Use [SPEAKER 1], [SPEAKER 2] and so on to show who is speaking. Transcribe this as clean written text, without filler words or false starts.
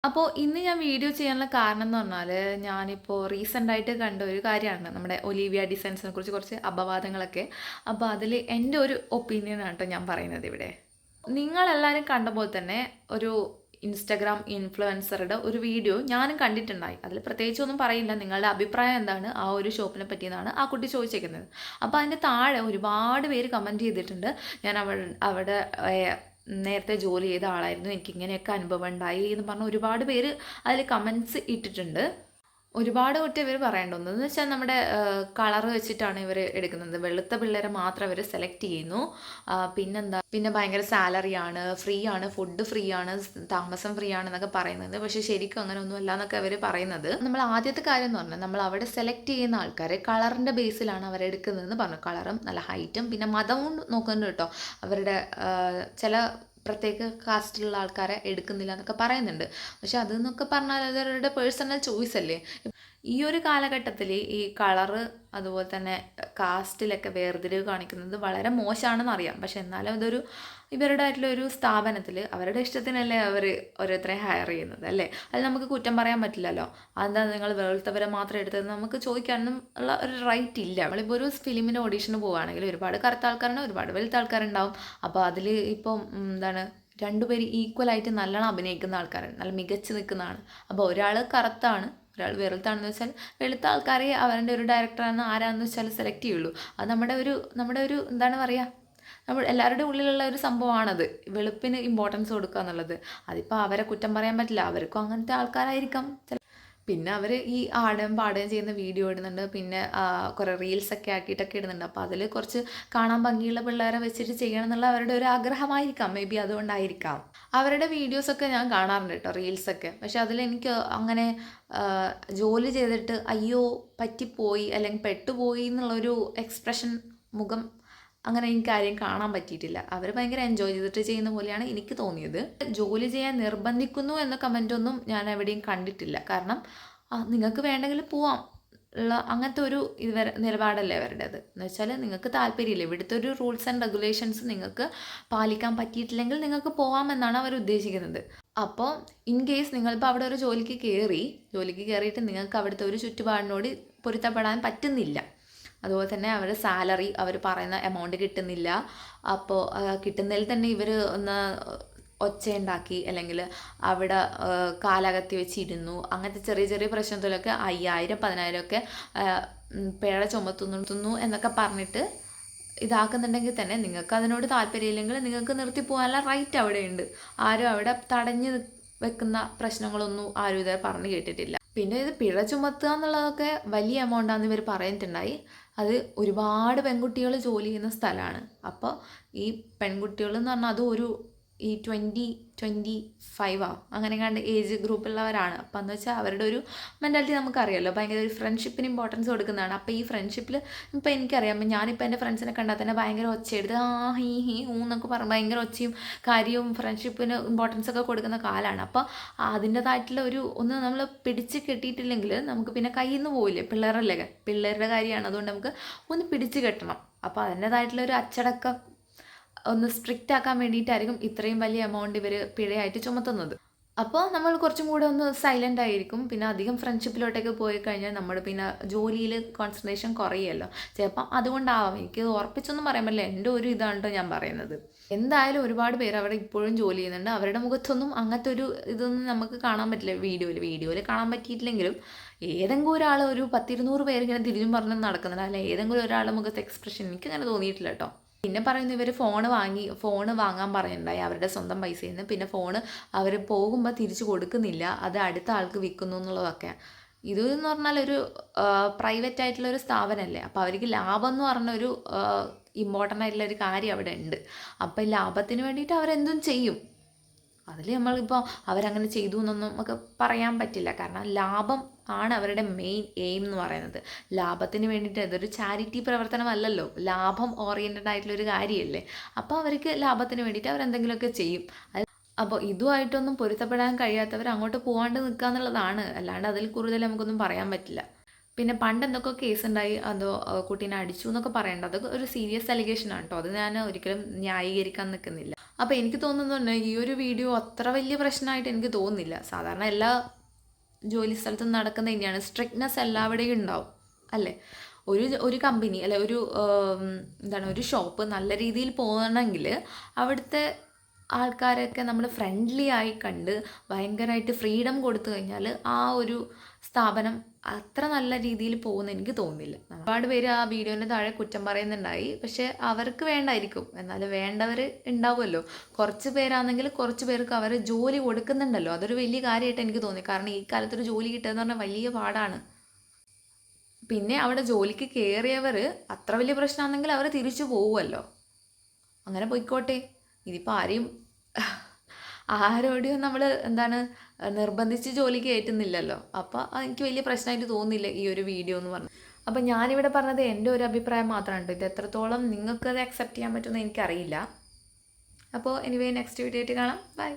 [SPEAKER 1] അപ്പോൾ ഇന്ന് ഞാൻ വീഡിയോ ചെയ്യാനുള്ള കാരണം എന്ന് പറഞ്ഞാൽ ഞാനിപ്പോൾ റീസെൻ്റ് ആയിട്ട് കണ്ട ഒരു കാര്യമാണ് നമ്മുടെ ഒലീവിയ ഡിസൈൻസിനെ കുറിച്ച് കുറച്ച് അപവാദങ്ങളൊക്കെ. അപ്പോൾ അതിൽ എൻ്റെ ഒരു ഒപ്പീനിയനാണ് കേട്ടോ ഞാൻ പറയുന്നത് ഇവിടെ. നിങ്ങളെല്ലാവരും കണ്ട പോലെ തന്നെ ഒരു ഇൻസ്റ്റഗ്രാം ഇൻഫ്ലുവൻസറുടെ ഒരു വീഡിയോ ഞാനും കണ്ടിട്ടുണ്ടായി. അതിൽ പ്രത്യേകിച്ചൊന്നും പറയില്ല, നിങ്ങളുടെ അഭിപ്രായം എന്താണ് ആ ഒരു ഷോപ്പിനെ പറ്റിയെന്നാണ് ആ കുട്ടി ചോദിച്ചേക്കുന്നത്. അപ്പോൾ അതിൻ്റെ താഴെ ഒരുപാട് പേര് കമൻറ്റ് ചെയ്തിട്ടുണ്ട്. ഞാൻ അവിടെ നേരത്തെ ജോലി ചെയ്ത ആളായിരുന്നു, എനിക്ക് ഇങ്ങനെയൊക്കെ അനുഭവം ഉണ്ടായി എന്ന് പറഞ്ഞ് ഒരുപാട് പേര് അതിൽ കമൻറ്റ്സ് ഇട്ടിട്ടുണ്ട്. ഒരുപാട് കുട്ടി ഇവർ പറയേണ്ടതെന്ന് വെച്ചാൽ നമ്മുടെ കളറ് വെച്ചിട്ടാണ് ഇവർ എടുക്കുന്നത്. വെളുത്ത പിള്ളേരെ മാത്രം ഇവർ സെലക്ട് ചെയ്യുന്നു. പിന്നെന്താ, പിന്നെ ഭയങ്കര സാലറിയാണ്, ഫ്രീ ആണ്, ഫുഡ് ഫ്രീ ആണ്, താമസം ഫ്രീ ആണെന്നൊക്കെ പറയുന്നത്. പക്ഷേ ശരിക്കും അങ്ങനെ ഒന്നും അല്ല എന്നൊക്കെ അവർ പറയുന്നത്. നമ്മൾ ആദ്യത്തെ കാര്യം എന്ന് പറഞ്ഞാൽ നമ്മൾ അവിടെ സെലക്ട് ചെയ്യുന്ന ആൾക്കാർ കളറിൻ്റെ ബേസിലാണ് അവരെടുക്കുന്നതെന്ന് പറഞ്ഞു. കളറും നല്ല ഹൈറ്റും പിന്നെ മതവും നോക്കുന്നുണ്ട് കേട്ടോ. അവരുടെ ചില പ്രത്യേക കാസ്റ്റിലുള്ള ആൾക്കാരെ എടുക്കുന്നില്ല എന്നൊക്കെ പറയുന്നുണ്ട്. പക്ഷെ അതെന്നൊക്കെ പറഞ്ഞാൽ അവരുടെ പേഴ്സണൽ ചോയ്സ് അല്ലേ. ഈ ഒരു കാലഘട്ടത്തിൽ ഈ കളറ് അതുപോലെ തന്നെ കാസ്റ്റിലൊക്കെ വേർതിരിവ് കാണിക്കുന്നത് വളരെ മോശമാണെന്ന് അറിയാം. പക്ഷെ എന്നാലും ഇതൊരു ഇവരുടെ ആയിട്ടുള്ള ഒരു സ്ഥാപനത്തിൽ അവരുടെ ഇഷ്ടത്തിനല്ലേ അവർ ഓരോരുത്തരെ ഹയർ ചെയ്യുന്നത് അല്ലേ. അത് നമുക്ക് കുറ്റം പറയാൻ പറ്റില്ലല്ലോ. അതെന്താ നിങ്ങൾ വെളുത്തവരെ മാത്രം എടുത്തത് നമുക്ക് ചോദിക്കാനൊന്നും ഉള്ള ഒരു റൈറ്റ് ഇല്ല. നമ്മളിപ്പോൾ ഒരു ഫിലിമിൻ്റെ ഓഡീഷന് പോവുകയാണെങ്കിൽ ഒരുപാട് കറുത്ത ആൾക്കാരുണ്ട്, ഒരുപാട് വെളുത്ത ആൾക്കാരുണ്ടാവും. അപ്പോൾ അതിൽ ഇപ്പം എന്താണ്, രണ്ടുപേര് ഈക്വലായിട്ട് നല്ലോണം അഭിനയിക്കുന്ന ആൾക്കാരാണ്, നല്ല മികച്ച് നിൽക്കുന്നതാണ്. അപ്പോൾ ഒരാൾ കറുത്താണ്, ഒരാൾ വെളുത്താണെന്ന് വെച്ചാൽ വെളുത്ത ആൾക്കാരെ അവരുടെ ഒരു ഡയറക്ടറാണെന്ന് ആരാന്ന് വെച്ചാൽ സെലക്ട് ചെയ്യുള്ളൂ. അത് നമ്മുടെ ഒരു എന്താണ് പറയുക, നമ്മൾ എല്ലാവരുടെ ഉള്ളിലുള്ള ഒരു സംഭവമാണത്, വെളുപ്പിന് ഇമ്പോർട്ടൻസ് കൊടുക്കുക എന്നുള്ളത്. അതിപ്പോൾ അവരെ കുറ്റം പറയാൻ പറ്റില്ല, അവർക്കും അങ്ങനത്തെ ആൾക്കാരായിരിക്കാം. പിന്നെ അവർ ഈ ആടുകയും പാടുകയും ചെയ്യുന്ന വീഡിയോ ഇടുന്നുണ്ട്, പിന്നെ കുറേ റീൽസൊക്കെ ആക്കിയിട്ടൊക്കെ ഇടുന്നുണ്ട്. അപ്പോൾ അതിൽ കുറച്ച് കാണാൻ ഭംഗിയുള്ള പിള്ളേരെ വെച്ചിട്ട് ചെയ്യണം എന്നുള്ള അവരുടെ ഒരു ആഗ്രഹമായിരിക്കാം, മേ ബി അതുകൊണ്ടായിരിക്കാം. അവരുടെ വീഡിയോസൊക്കെ ഞാൻ കാണാറുണ്ട് കേട്ടോ, റീൽസൊക്കെ. പക്ഷെ അതിലെനിക്ക് അങ്ങനെ ജോലി ചെയ്തിട്ട് അയ്യോ പറ്റിപ്പോയി അല്ലെങ്കിൽ പെട്ടുപോയി എന്നുള്ളൊരു എക്സ്പ്രഷൻ, മുഖം, അങ്ങനെ എനിക്ക് ആരെയും കാണാൻ പറ്റിയിട്ടില്ല. അവർ ഭയങ്കര എൻജോയ് ചെയ്തിട്ട് ചെയ്യുന്ന പോലെയാണ് എനിക്ക് തോന്നിയത്. ജോലി ചെയ്യാൻ നിർബന്ധിക്കുന്നു എന്ന കമൻറ്റൊന്നും ഞാൻ എവിടെയും കണ്ടിട്ടില്ല. കാരണം നിങ്ങൾക്ക് വേണ്ടെങ്കിൽ പോവാം ഉള്ള അങ്ങനത്തെ ഒരു നിലപാടല്ലേ അവരുടേത്. എന്ന് വെച്ചാൽ നിങ്ങൾക്ക് താല്പര്യമില്ല, ഇവിടുത്തെ ഒരു റൂൾസ് ആൻഡ് റെഗുലേഷൻസ് നിങ്ങൾക്ക് പാലിക്കാൻ പറ്റിയിട്ടില്ലെങ്കിൽ നിങ്ങൾക്ക് പോകാമെന്നാണ് അവർ ഉദ്ദേശിക്കുന്നത്. അപ്പോൾ ഇൻ കേസ് നിങ്ങളിപ്പോൾ അവിടെ ഒരു ജോലിക്ക് കയറിയിട്ട് നിങ്ങൾക്ക് അവിടുത്തെ ഒരു ചുറ്റുപാടിനോട് പൊരുത്തപ്പെടാൻ പറ്റുന്നില്ല, അതുപോലെ തന്നെ അവരുടെ സാലറി അവർ പറയുന്ന എമൗണ്ട് കിട്ടുന്നില്ല, അപ്പോൾ കിട്ടുന്നതിൽ തന്നെ ഇവർ ഒന്ന് ഒച്ചയുണ്ടാക്കി അല്ലെങ്കിൽ അവിടെ കാലകത്തി വെച്ചിരുന്നു, അങ്ങനത്തെ ചെറിയ ചെറിയ പ്രശ്നത്തിലൊക്കെ 5000 10,000 ഒക്കെ പിഴ ചുമത്തുന്നു എന്നൊക്കെ പറഞ്ഞിട്ട് ഇതാക്കുന്നുണ്ടെങ്കിൽ തന്നെ നിങ്ങൾക്ക് അതിനോട് താല്പര്യമില്ലെങ്കിൽ നിങ്ങൾക്ക് നിർത്തി പോകാനുള്ള റൈറ്റ് അവിടെയുണ്ട്. ആരും അവിടെ തടഞ്ഞു വെക്കുന്ന പ്രശ്നങ്ങളൊന്നും ആരും ഇതുവരെ പറഞ്ഞു കേട്ടിട്ടില്ല. പിന്നെ ഇത് പിഴ ചുമത്തുക എന്നുള്ളതൊക്കെ വലിയ എമൗണ്ടാണെന്ന് ഇവർ പറഞ്ഞിട്ടുണ്ടായി. അത് ഒരുപാട് പെൺകുട്ടികൾ ജോലി ചെയ്യുന്ന സ്ഥലമാണ്. അപ്പോൾ ഈ പെൺകുട്ടികൾ എന്ന് പറഞ്ഞാൽ അതും ഒരു ഈ 20-25 അങ്ങനെ കണ്ട് ഏജ് ഗ്രൂപ്പുള്ളവരാണ്. അപ്പോൾ എന്ന് വെച്ചാൽ അവരുടെ ഒരു മെൻറ്റാലിറ്റി നമുക്കറിയാമല്ലോ, ഭയങ്കര ഒരു ഫ്രണ്ട്ഷിപ്പിന് ഇമ്പോർട്ടൻസ് കൊടുക്കുന്നതാണ്. അപ്പോൾ ഈ ഫ്രണ്ട്ഷിപ്പിൽ ഇപ്പോൾ എനിക്കറിയാം, ഞാനിപ്പോൾ എൻ്റെ ഫ്രണ്ട്സിനെ കണ്ടാൽ തന്നെ ഭയങ്കര ഒച്ചയെടുത്ത് ഹീ ഹീ എന്നൊക്കെ പറഞ്ഞ് ഭയങ്കര ഒച്ചയും കാര്യവും ഫ്രണ്ട്ഷിപ്പിന് ഇമ്പോർട്ടൻസ് ഒക്കെ കൊടുക്കുന്ന കാലമാണ്. അപ്പോൾ അതിൻ്റെതായിട്ടുള്ള ഒന്ന് നമ്മൾ പിടിച്ച് കെട്ടിയിട്ടില്ലെങ്കിൽ നമുക്ക് പിന്നെ കയ്യിൽ നിന്ന് പോവില്ലേ, പിള്ളേരുടെ കാര്യമാണ്. അതുകൊണ്ട് നമുക്ക് ഒന്ന് പിടിച്ച് കെട്ടണം. അപ്പോൾ അതിൻ്റെതായിട്ടുള്ള ഒരു അച്ചടക്കം ഒന്ന് സ്ട്രിക്റ്റ് ആക്കാൻ വേണ്ടിയിട്ടായിരിക്കും ഇത്രയും വലിയ എമൗണ്ട് ഇവർ പിഴയായിട്ട് ചുമത്തുന്നത്. അപ്പോൾ നമ്മൾ കുറച്ചും കൂടെ ഒന്ന് സൈലൻ്റ് ആയിരിക്കും. പിന്നെ അധികം ഫ്രണ്ട്ഷിപ്പിലോട്ടൊക്കെ പോയി കഴിഞ്ഞാൽ നമ്മൾ പിന്നെ ജോലിയിൽ കോൺസെൻട്രേഷൻ കുറയുമല്ലോ. ചിലപ്പം അതുകൊണ്ടാവാം, എനിക്ക് ഉറപ്പിച്ചൊന്നും പറയാൻ പറ്റില്ല, എൻ്റെ ഒരു ഇതാണ് കേട്ടോ ഞാൻ പറയുന്നത്. എന്തായാലും ഒരുപാട് പേര് അവിടെ ഇപ്പോഴും ജോലി ചെയ്യുന്നുണ്ട്. അവരുടെ മുഖത്തൊന്നും അങ്ങനത്തെ ഒരു ഇതൊന്നും നമുക്ക് കാണാൻ പറ്റില്ല വീഡിയോയിൽ കാണാൻ പറ്റിയിട്ടില്ലെങ്കിലും ഏതെങ്കിലും ഒരാൾ, ഒരു 10-200 പേര് ഇങ്ങനെ തിരിഞ്ഞും പറഞ്ഞ് നടക്കുന്നുണ്ട്, അല്ല ഏതെങ്കിലും ഒരാളുടെ മുഖത്ത് എക്സ്പ്രഷൻ എനിക്കങ്ങനെ തോന്നിയിട്ടില്ല കേട്ടോ. പിന്നെ പറയുന്നു ഇവർ ഫോണ് വാങ്ങാൻ പറയുന്നുണ്ടായി അവരുടെ സ്വന്തം പൈസയിൽ നിന്ന്. പിന്നെ ഫോണ് അവർ പോകുമ്പോൾ തിരിച്ചു കൊടുക്കുന്നില്ല, അത് അടുത്ത ആൾക്ക് വിൽക്കുന്നു എന്നുള്ളതൊക്കെ. ഇതെന്ന് പറഞ്ഞാൽ ഒരു പ്രൈവറ്റ് ആയിട്ടുള്ളൊരു സ്ഥാപനമല്ലേ. അപ്പോൾ അവർക്ക് ലാഭം എന്ന് പറഞ്ഞൊരു ഇമ്പോർട്ടൻ്റ് ആയിട്ടുള്ളൊരു കാര്യം അവിടെ ഉണ്ട്. അപ്പോൾ ലാഭത്തിന് വേണ്ടിയിട്ട് അവരെന്തും ചെയ്യും. അതിൽ നമ്മളിപ്പോൾ അവരങ്ങനെ ചെയ്തു എന്നൊന്നും നമുക്ക് പറയാൻ പറ്റില്ല. കാരണം ലാഭം ആണ് അവരുടെ മെയിൻ എയിം എന്ന് പറയുന്നത്. ലാഭത്തിന് വേണ്ടിയിട്ട് ഇതൊരു ചാരിറ്റി പ്രവർത്തനമല്ലല്ലോ, ലാഭം ഓറിയൻറ്റഡ് ആയിട്ടുള്ളൊരു കാര്യമല്ലേ. അപ്പോൾ അവർക്ക് ലാഭത്തിന് വേണ്ടിയിട്ട് അവരെന്തെങ്കിലുമൊക്കെ ചെയ്യും. അപ്പോൾ ഇതുമായിട്ടൊന്നും പൊരുത്തപ്പെടാൻ കഴിയാത്തവർ അങ്ങോട്ട് പോകാണ്ട് നിൽക്കുക എന്നുള്ളതാണ്. അല്ലാണ്ട് അതിൽ കൂടുതൽ നമുക്കൊന്നും പറയാൻ പറ്റില്ല. പിന്നെ പണ്ട് എന്തൊക്കെ കേസ് ഉണ്ടായി, അതോ കുട്ടീനെ അടിച്ചു എന്നൊക്കെ പറയണ്ട, അത് ഒരു സീരിയസ് അലിഗേഷനാണ് കേട്ടോ. അത് ഞാൻ ഒരിക്കലും ന്യായീകരിക്കാൻ നിൽക്കുന്നില്ല. അപ്പോൾ എനിക്ക് തോന്നുന്നുണ്ട് ഈ ഒരു വീഡിയോ അത്ര വലിയ പ്രശ്നമായിട്ട് എനിക്ക് തോന്നുന്നില്ല. സാധാരണ എല്ലാ ജോലി സ്ഥലത്തും നടക്കുന്ന തന്നെയാണ്. സ്ട്രിക്ട്നെസ് എല്ലാവിടെയും ഉണ്ടാവും അല്ലേ. ഒരു കമ്പനി അല്ലെ, ഒരു ഷോപ്പ് നല്ല രീതിയിൽ പോകണമെങ്കിൽ അവിടുത്തെ ആൾക്കാരൊക്കെ നമ്മൾ ഫ്രണ്ട്ലി ആയി കണ്ട് ഭയങ്കരമായിട്ട് ഫ്രീഡം കൊടുത്തു കഴിഞ്ഞാൽ ആ ഒരു സ്ഥാപനം അത്ര നല്ല രീതിയിൽ പോകുമെന്ന് എനിക്ക് തോന്നുന്നില്ല. ഒരുപാട് പേര് ആ വീഡിയോൻ്റെ താഴെ കുറ്റം പറയുന്നുണ്ടായി. പക്ഷേ അവർക്ക് വേണ്ടായിരിക്കും, എന്നാലും വേണ്ടവർ ഉണ്ടാവുമല്ലോ. കുറച്ച് പേരാണെങ്കിൽ കുറച്ച് പേർക്ക് അവർ ജോലി കൊടുക്കുന്നുണ്ടല്ലോ, അതൊരു വലിയ കാര്യമായിട്ട് എനിക്ക് തോന്നി. കാരണം ഈ കാലത്തൊരു ജോലി കിട്ടുക എന്ന് പറഞ്ഞാൽ വലിയ പാടാണ്. പിന്നെ അവിടെ ജോലിക്ക് കയറിയവർ അത്ര വലിയ പ്രശ്നമാണെങ്കിൽ അവർ തിരിച്ചു പോവുമല്ലോ, അങ്ങനെ പോയിക്കോട്ടെ. ഇതിപ്പോൾ ആരോടെയും നമ്മൾ നിർബന്ധിച്ച് ജോലിക്ക് കയറ്റുന്നില്ലല്ലോ. അപ്പോൾ എനിക്ക് വലിയ പ്രശ്നമായിട്ട് തോന്നുന്നില്ല ഈ ഒരു വീഡിയോ എന്ന് പറഞ്ഞു. അപ്പം ഞാനിവിടെ പറഞ്ഞത് എൻ്റെ ഒരു അഭിപ്രായം മാത്രമാണ്. ഇത് എത്രത്തോളം നിങ്ങൾക്കത് അക്സെപ്റ്റ് ചെയ്യാൻ പറ്റുമെന്ന് എനിക്കറിയില്ല. അപ്പോൾ എനിവേ നെക്സ്റ്റ് വീഡിയോ ആയിട്ട് കാണാം. ബൈ.